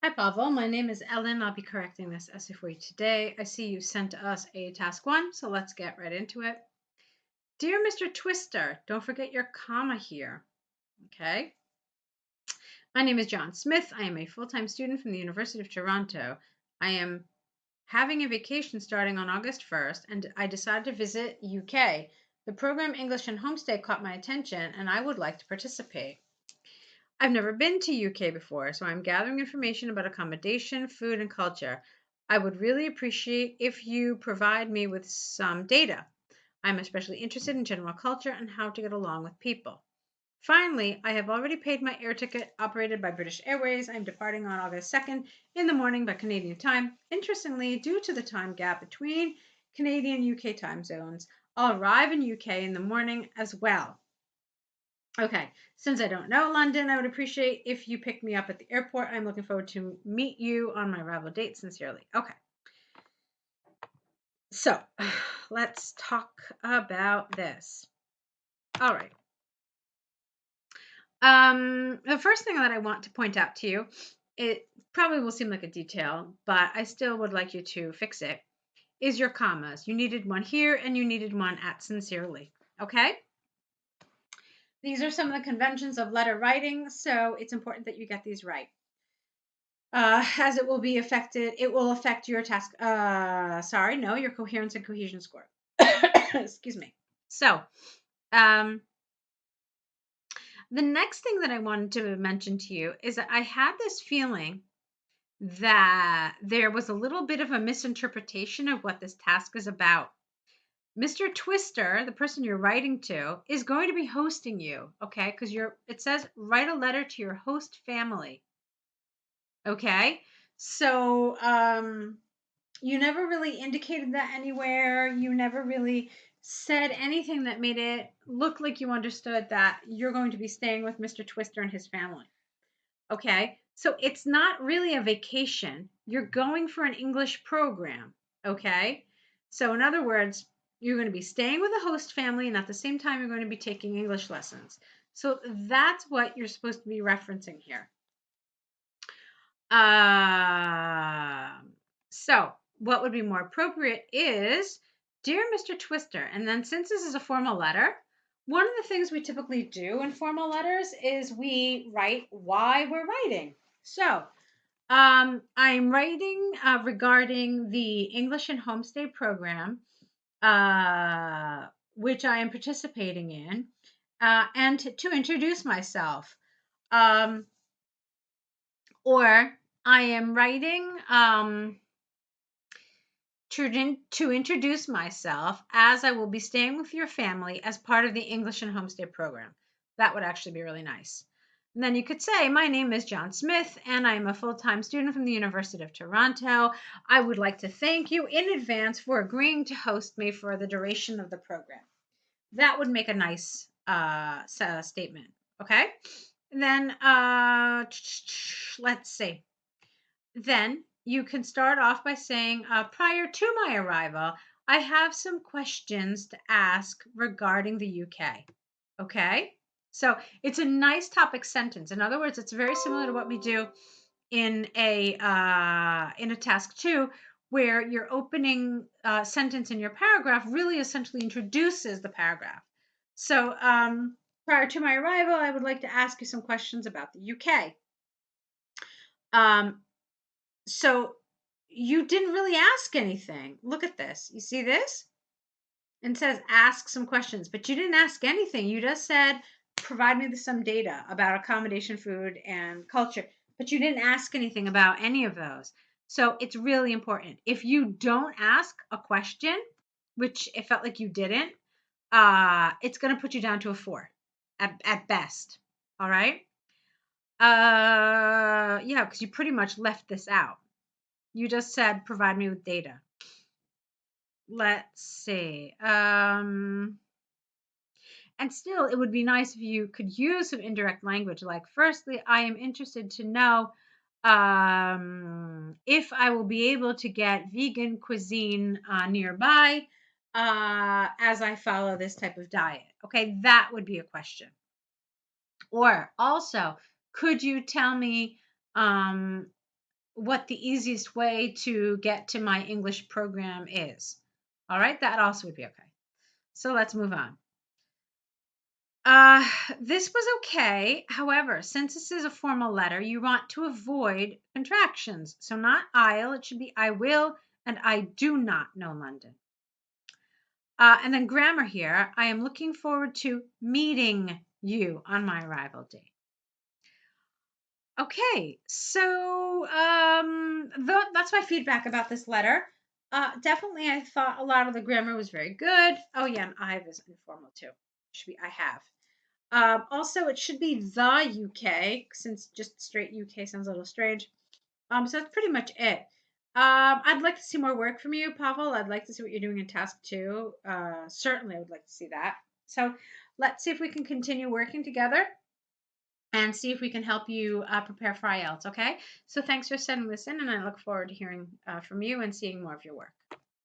Hi, Pavel. My name is Ellen. I'll be correcting this essay for you today. I see you sent us a task 1, so let's get right into it. Dear Mr. Twister, don't forget your comma here. Okay. My name is John Smith. I am a full-time student from the University of Toronto. I am having a vacation starting on August 1st, and I decided to visit UK. The program English and Homestay caught my attention, and I would like to participate. I've never been to UK before, so I'm gathering information about accommodation, food, and culture. I would really appreciate if you provide me with some data. I'm especially interested in general culture and how to get along with people. Finally, I have already paid my air ticket operated by British Airways. I'm departing on August 2nd in the morning by Canadian time. Interestingly, due to the time gap between Canadian and UK time zones, I'll arrive in UK in the morning as well. Okay, since I don't know London, I would appreciate if you pick me up at the airport. I'm looking forward to meet you on my arrival date. Sincerely. Okay, so let's talk about this. All right. The first thing that I want to point out to you, it probably will seem like a detail, but I still would like you to fix it, is your commas. You needed one here and you needed one at sincerely. Okay? These are some of the conventions of letter writing, so it's important that you get these right. As it will affect your task. Your coherence and cohesion score. Excuse me. So, um, the next thing that I wanted to mention to you is that I had this feeling that there was a little bit of a misinterpretation of what this task is about. Mr. Twister, the person you're writing to, is going to be hosting you, okay? Because it says write a letter to your host family. Okay. So, you never really indicated that anywhere. You never really said anything that made it look like you understood that you're going to be staying with Mr. Twister and his family. Okay. So it's not really a vacation. You're going for an English program. Okay. So, in other words, you're going to be staying with a host family, and at the same time, you're going to be taking English lessons. So, that's what you're supposed to be referencing here. So what would be more appropriate is, Dear Mr. Twister, and then since this is a formal letter, one of the things we typically do in formal letters is we write why we're writing. So I'm writing regarding the English and Homestay program, which I am participating in, and to introduce myself. Um, or I am writing to introduce myself, as I will be staying with your family as part of the English and Homestay program. That would actually be really nice. And then you could say, my name is John Smith, and I'm a full-time student from the University of Toronto. I would like to thank you in advance for agreeing to host me for the duration of the program. That would make a nice statement. Okay. And then let's see. Then you can start off by saying, prior to my arrival, I have some questions to ask regarding the UK. Okay? So it's a nice topic sentence. In other words, it's very similar to what we do in a task 2, where your opening sentence in your paragraph really essentially introduces the paragraph. So prior to my arrival, I would like to ask you some questions about the UK. So you didn't really ask anything. Look at this. You see this? It says ask some questions, but you didn't ask anything. You just said provide me with some data about accommodation, food, and culture, but you didn't ask anything about any of those. So it's really important. If you don't ask a question, which it felt like you didn't, it's going to put you down to a 4 at best. All right? Yeah, because you pretty much left this out. You just said provide me with data. Let's see. And still, it would be nice if you could use some indirect language. Like, firstly, I am interested to know if I will be able to get vegan cuisine nearby as I follow this type of diet. Okay, that would be a question. Or also, could you tell me what the easiest way to get to my English program is. All right, that also would be okay. So let's move on. Uh, this was okay. However, since this is a formal letter, you want to avoid contractions. So not I'll, it should be I will and I do not know London. And then grammar here, I am looking forward to meeting you on my arrival day. Okay, so that's my feedback about this letter. Definitely, I thought a lot of the grammar was very good. Oh yeah, and I is informal too. Should be I have. Also, it should be the UK since just straight UK sounds a little strange. So that's pretty much it. I'd like to see more work from you, Pavel. I'd like to see what you're doing in task 2. Certainly, I would like to see that. So let's see if we can continue working together and see if we can help you prepare for IELTS. Okay. So thanks for sending this in, and I look forward to hearing from you and seeing more of your work.